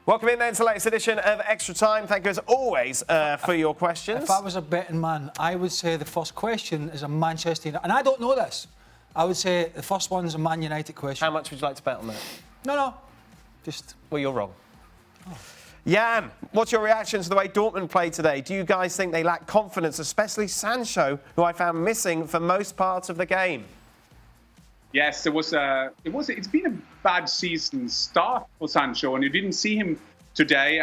Welcome in then to the latest edition of Extra Time. Thank you as always for your questions. If I was a betting man, I would say the first question is a Manchester United. And I don't know this. I would say the first one is a Man United question. How much would you like to bet on that? No. Just... Well, you're wrong. Oh. Jan, what's your reaction to the way Dortmund played today? Do you guys think they lack confidence, especially Sancho, who I found missing for most parts of the game? Yes, it's been a bad season start for Sancho, and you didn't see him today.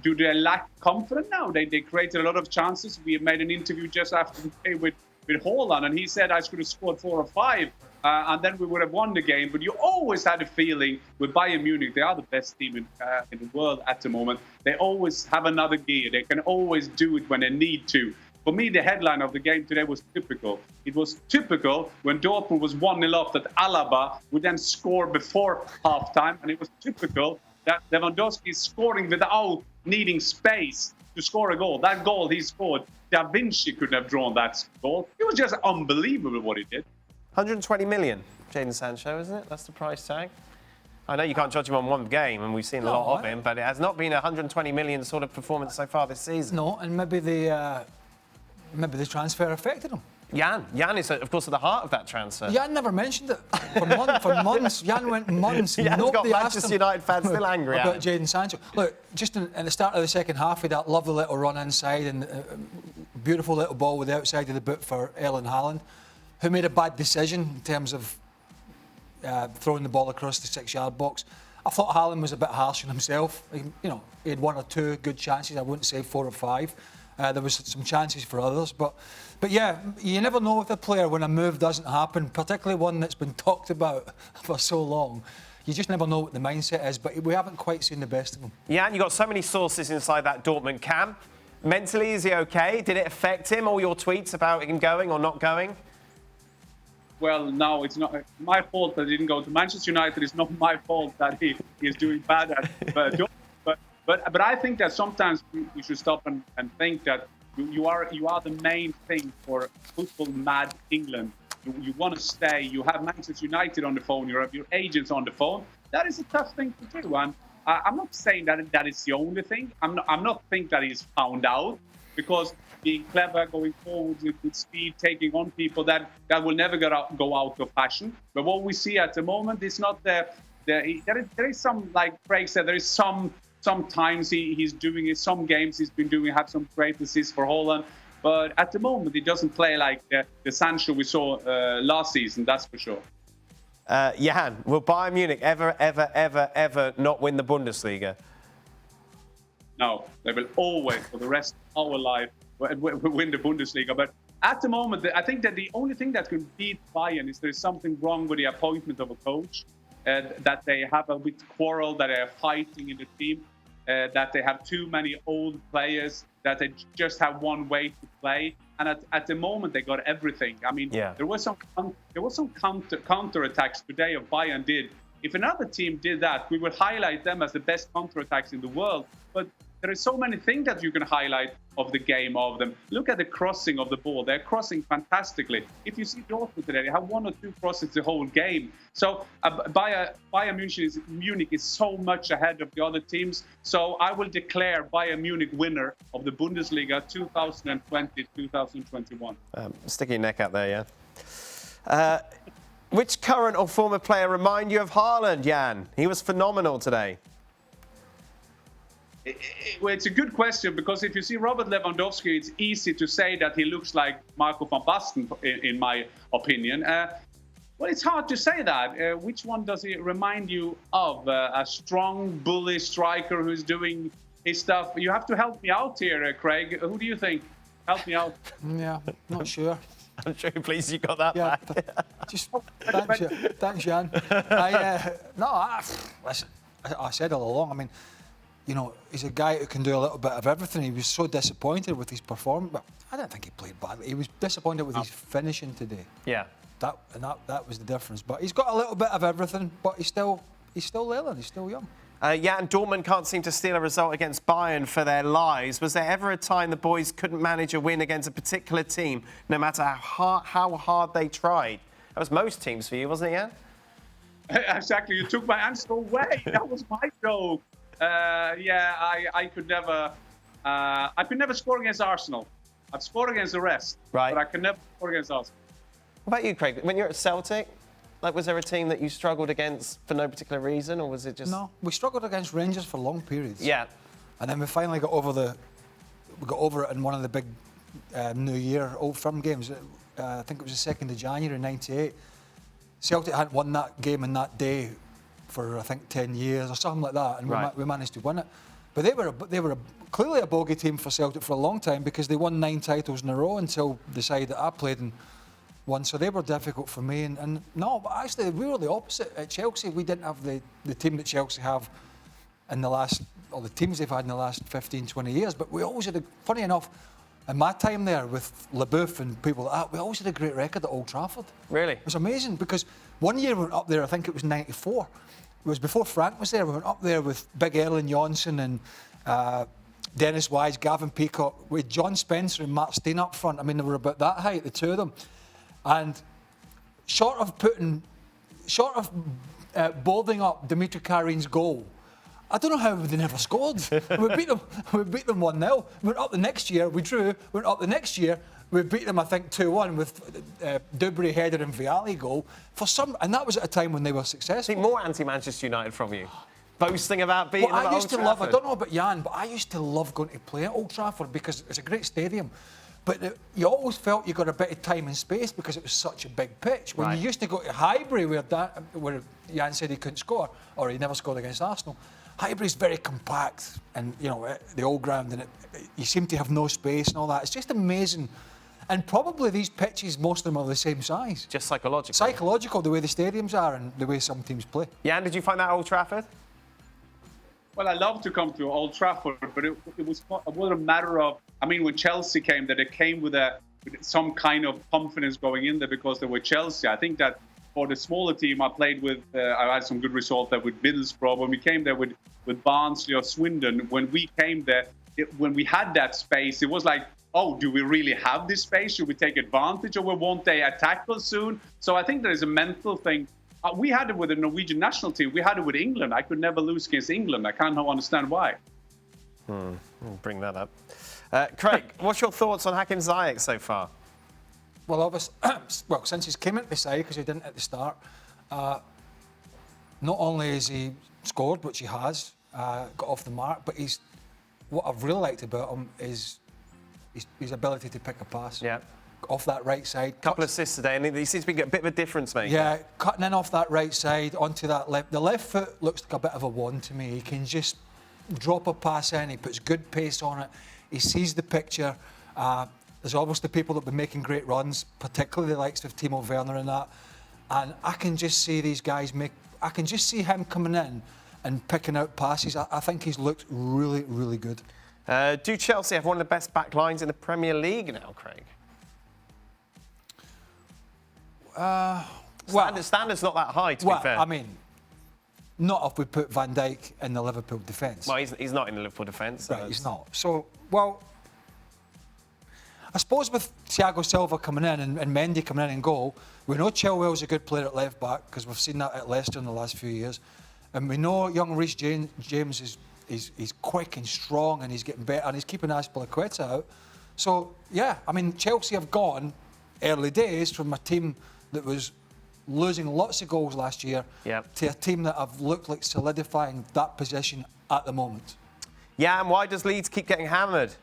Do they lack confidence now? They created a lot of chances. We made an interview just after the day with Haaland, and he said I should have scored 4 or 5, and then we would have won the game. But you always had a feeling with Bayern Munich, they are the best team in the world at the moment. They always have another gear. They can always do it when they need to. For me, the headline of the game today was typical. It was typical when Dortmund was 1-0 up that Alaba would then score before halftime. And it was typical that Lewandowski is scoring without needing space to score a goal. That goal he scored, Da Vinci couldn't have drawn that goal. It was just unbelievable what he did. 120 million, Jadon Sancho, isn't it? That's the price tag. I know you can't judge him on one game, and we've seen a lot of him, but it has not been a 120 million sort of performance so far this season. No, and maybe the transfer affected him. Jan is, of course, at the heart of that transfer. Jan never mentioned it. For months. Jan went months. Jan's got Manchester United fans still angry about Jadon Sancho. Look, just in the start of the second half, with that lovely little run inside and beautiful little ball with the outside of the boot for Erling Haaland, who made a bad decision in terms of throwing the ball across the 6-yard box. I thought Haaland was a bit harsh on himself. He had 1 or 2 good chances. I wouldn't say 4 or 5. There was some chances for others, but yeah, you never know with a player when a move doesn't happen, particularly one that's been talked about for so long. You just never know what the mindset is, but we haven't quite seen the best of him. Yeah, and you've got so many sources inside that Dortmund camp. Mentally, is he okay? Did it affect him, all your tweets about him going or not going? Well, no, it's not my fault that he didn't go to Manchester United. It's not my fault that he is doing bad at Dortmund. But I think that sometimes we should stop and think that you are the main thing for football-mad England. You want to stay. You have Manchester United on the phone. You have your agents on the phone. That is a tough thing to do. And I'm not saying that is the only thing. I'm not think that he's found out, because being clever, going forward with speed, taking on people, that will never go out of fashion. But what we see at the moment is not there is some, like Craig said, there is sometimes he's doing it. Some games he's been doing, have some great assists for Haaland. But at the moment, he doesn't play like the Sancho we saw last season, that's for sure. Jan, will Bayern Munich ever not win the Bundesliga? No, they will always, for the rest of our life, win the Bundesliga. But at the moment, I think that the only thing that can beat Bayern is there's something wrong with the appointment of a coach, that they have a bit quarrel, that they are fighting in the team. That they have too many old players, that they just have one way to play, and at the moment they got everything. I mean, there was some counter attacks today of Bayern did. If another team did that, we would highlight them as the best counter attacks in the world. But there are so many things that you can highlight of the game of them. Look at the crossing of the ball. They're crossing fantastically. If you see Dortmund today, they have 1 or 2 crosses the whole game. So Bayern Munich is so much ahead of the other teams. So I will declare Bayern Munich winner of the Bundesliga 2020-2021. Stick your neck out there, yeah. Which current or former player remind you of Haaland, Jan? He was phenomenal today. Well, it's a good question, because if you see Robert Lewandowski, it's easy to say that he looks like Marco van Basten, in my opinion. Well, it's hard to say that. Which one does he remind you of? A strong, bully striker who's doing his stuff? You have to help me out here, Craig. Who do you think? Help me out. Yeah, not sure. I'm sure you're pleased you got that back. Just thanks, Jan. Listen, I said all along, I mean, he's a guy who can do a little bit of everything. He was so disappointed with his performance. But I don't think he played badly. He was disappointed with his finishing today. Yeah. That was the difference. But he's got a little bit of everything, but he's still learning. He's still young. And Dortmund can't seem to steal a result against Bayern for their lives. Was there ever a time the boys couldn't manage a win against a particular team, no matter how hard they tried? That was most teams for you, wasn't it, Jan? Exactly. You took my answer away. That was my joke. Yeah, I could never. I could never score against Arsenal. I've scored against the rest, Right. but I could never score against Arsenal. What about you, Craig? When you're at Celtic, like, was there a team that you struggled against for no particular reason, or was it just... No, we struggled against Rangers for long periods. Yeah. And then we finally got over it in one of the big New Year Old Firm games. I think it was the 2nd of January '98. Celtic hadn't won that game in that day for, I think, 10 years or something like that, and Right. we managed to win it. But they were clearly a bogey team for Celtic for a long time, because they won 9 titles in a row until the side that I played in won. So they were difficult for me. And no, but actually we were the opposite. At Chelsea, we didn't have the team that Chelsea have in the last, or the teams they've had in the last 15, 20 years. But we always had, funny enough, in my time there with LeBouf and people like that, we always had a great record at Old Trafford. Really? It was amazing, because one year we went up there, I think it was '94. It was before Frank was there. We went up there with big Erling Jonsson and Dennis Wise, Gavin Peacock, with John Spencer and Matt Steen up front. I mean, they were about that height, the two of them. And short of boarding up Dimitri Karin's goal, I don't know how they never scored. We beat them 1-0. Went up the next year, we drew. Went up the next year, we beat them, I think, 2-1 with Dubry header and Vialli goal. And that was at a time when they were successful. See, more anti-Manchester United from you. Boasting about beating them at I used to Old love, I Trafford. don't know about Jan, but I used to love going to play at Old Trafford because it's a great stadium. But you always felt you got a bit of time and space because it was such a big pitch. When Right. you used to go to Highbury, where Jan said he couldn't score, or he never scored against Arsenal, Highbury's very compact, and the old ground, and you seem to have no space and all that. It's just amazing. And probably these pitches, most of them are the same size. Just psychological. Psychological, the way the stadiums are and the way some teams play. Jan, did you find that at Old Trafford? Well, I love to come to Old Trafford, but it was a matter of, I mean, when Chelsea came there, they came with some kind of confidence going in there because they were Chelsea. I think that for the smaller team I played with, I had some good results there with Middlesbrough. When we came there with Barnsley or Swindon, when we came there, when we had that space, it was like, oh, do we really have this space? Should we take advantage, or won't they attack us soon? So I think there is a mental thing. We had it with the Norwegian national team. We had it with England. I could never lose against England. I can't understand why. We'll bring that up. Craig, what's your thoughts on Hakim Ziyech so far? Well, obviously, since he's came into the side, because he didn't at the start, not only has he scored, which he has, got off the mark, but what I've really liked about him is his ability to pick a pass. Yeah. Off that right side. Couple of assists today, and he seems to be a bit of a difference maker. Yeah, cutting in off that right side onto that left. The left foot looks like a bit of a wand to me. He can just drop a pass in. He puts good pace on it. He sees the picture. There's obviously people that have been making great runs, particularly the likes of Timo Werner and that. And I can just see these guys I can just see him coming in and picking out passes. I think he's looked really, really good. Do Chelsea have one of the best back lines in the Premier League now, Craig? Standard's not that high, to be fair. I mean, not if we put Van Dijk in the Liverpool defence. Well, he's not in the Liverpool defence. Right, he's not. So, I suppose with Thiago Silva coming in and Mendy coming in and goal, we know Chilwell's a good player at left back because we've seen that at Leicester in the last few years, and we know young Reece James is quick and strong and he's getting better and he's keeping Azpilicueta out. So yeah, I mean Chelsea have gone early days from a team that was losing lots of goals last year to a team that have looked like solidifying that position at the moment. Yeah, and why does Leeds keep getting hammered?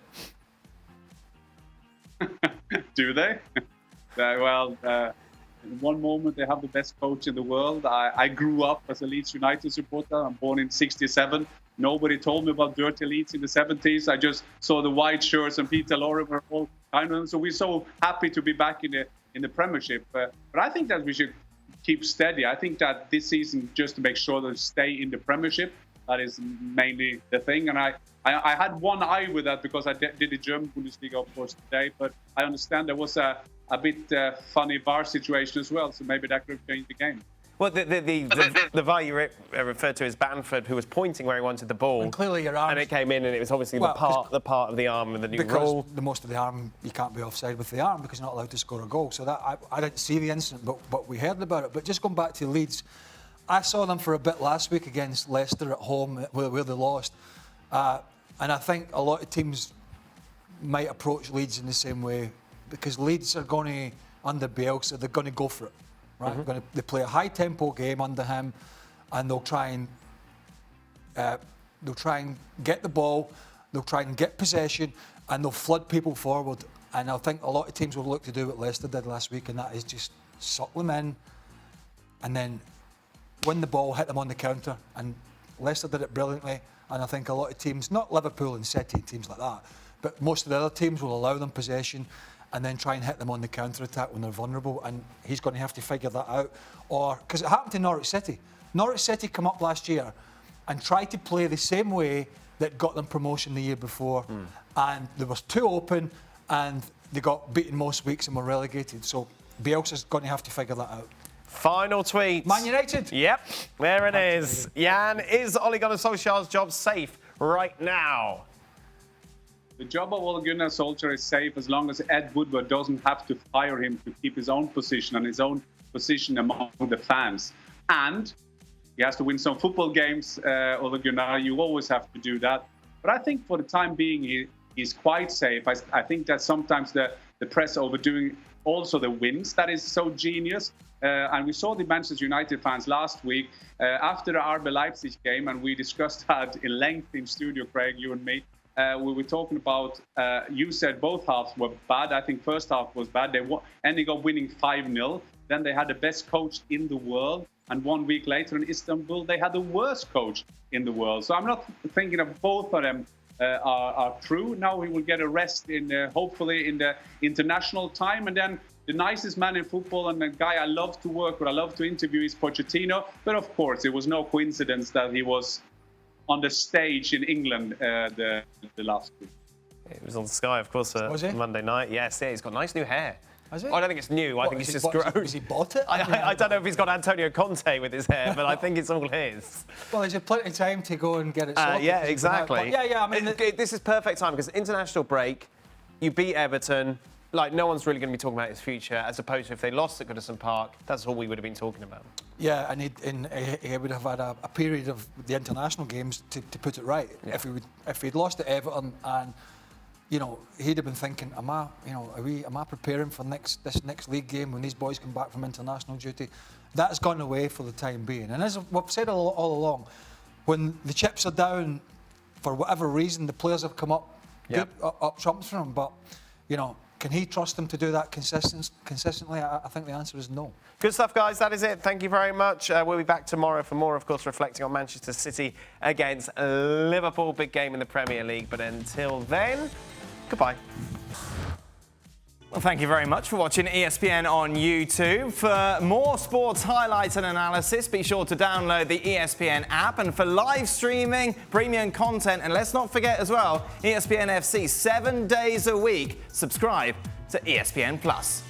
Do they? In one moment they have the best coach in the world. I grew up as a Leeds United supporter. I'm born in '67. Nobody told me about dirty Leeds in the '70s. I just saw the white shirts and Peter Lorre were all kind of. So we're so happy to be back in the Premiership. But I think that we should keep steady. I think that this season, just to make sure that we stay in the Premiership, that is mainly the thing. And I had one eye with that because I did the German Bundesliga, of course, today. But I understand there was a bit funny VAR situation as well. So maybe that could have changed the game. Well, the VAR you referred to is Bamford, who was pointing where he wanted the ball. And clearly your arm. And it came in, and it was obviously the part of the arm of the new rule. Because the most of the arm, you can't be offside with the arm because you're not allowed to score a goal. So that I didn't see the incident, but we heard about it. But just going back to Leeds, I saw them for a bit last week against Leicester at home, where they lost. And I think a lot of teams might approach Leeds in the same way, because Leeds are going to, under Bielsa, they're going to go for it. Right? They play a high-tempo game under him, and they'll try and get the ball, they'll try and get possession, and they'll flood people forward. And I think a lot of teams will look to do what Leicester did last week, and that is just suck them in and then win the ball, hit them on the counter. And Leicester did it brilliantly. And I think a lot of teams, not Liverpool and City, teams like that, but most of the other teams will allow them possession and then try and hit them on the counter-attack when they're vulnerable. And he's going to have to figure that out. Or, because it happened to Norwich City. Norwich City come up last year and tried to play the same way that got them promotion the year before. And they were too open, and they got beaten most weeks and were relegated. So Bielsa's going to have to figure that out. Final tweet. Man United. Yep, there it is. Jan, is Ole Gunnar Solskjaer's job safe right now? The job of Ole Gunnar Solskjaer is safe as long as Ed Woodward doesn't have to fire him to keep his own position and his own position among the fans. And he has to win some football games, Ole Gunnar. You always have to do that. But I think for the time being, he's quite safe. I think that sometimes the press overdoing also the wins. That is so genius. And we saw the Manchester United fans last week after the RB Leipzig game, and we discussed that in length in studio, Craig, you and me. We were talking about, you said both halves were bad. I think first half was bad. They ended up winning 5-0. Then they had the best coach in the world. And 1 week later in Istanbul, they had the worst coach in the world. So I'm not thinking of both of them are true. Now he will get a rest hopefully in the international time. And then the nicest man in football and the guy I love to work with, I love to interview, is Pochettino. But of course, it was no coincidence that he was on the stage in England the last week. It was on Sky, of course, Monday night. Yes, yeah, he's got nice new hair. Has it? I don't think it's new. I think he's just grown. Has he bought it? I don't know if he's got Antonio Conte with his hair, but I think it's all his. Well, there's plenty of time to go and get it sorted. Yeah, exactly. I mean, this is perfect time because international break, you beat Everton. Like, no one's really going to be talking about his future, as opposed to if they lost at Goodison Park, that's all we would have been talking about. Yeah, and he would have had a period of the international games to put it right. Yeah. If he'd lost at Everton, and he'd have been thinking, am I preparing for this next league game when these boys come back from international duty? That's gone away for the time being. And as we've said all along, when the chips are down, for whatever reason, the players have come up trumps for him. But can he trust them to do that consistently? I think the answer is no. Good stuff, guys. That is it. Thank you very much. We'll be back tomorrow for more, of course, reflecting on Manchester City against Liverpool. Big game in the Premier League. But until then, goodbye. Well, thank you very much for watching ESPN on YouTube. For more sports highlights and analysis, be sure to download the ESPN app. And for live streaming, premium content, and let's not forget as well, ESPN FC 7 days a week. Subscribe to ESPN Plus.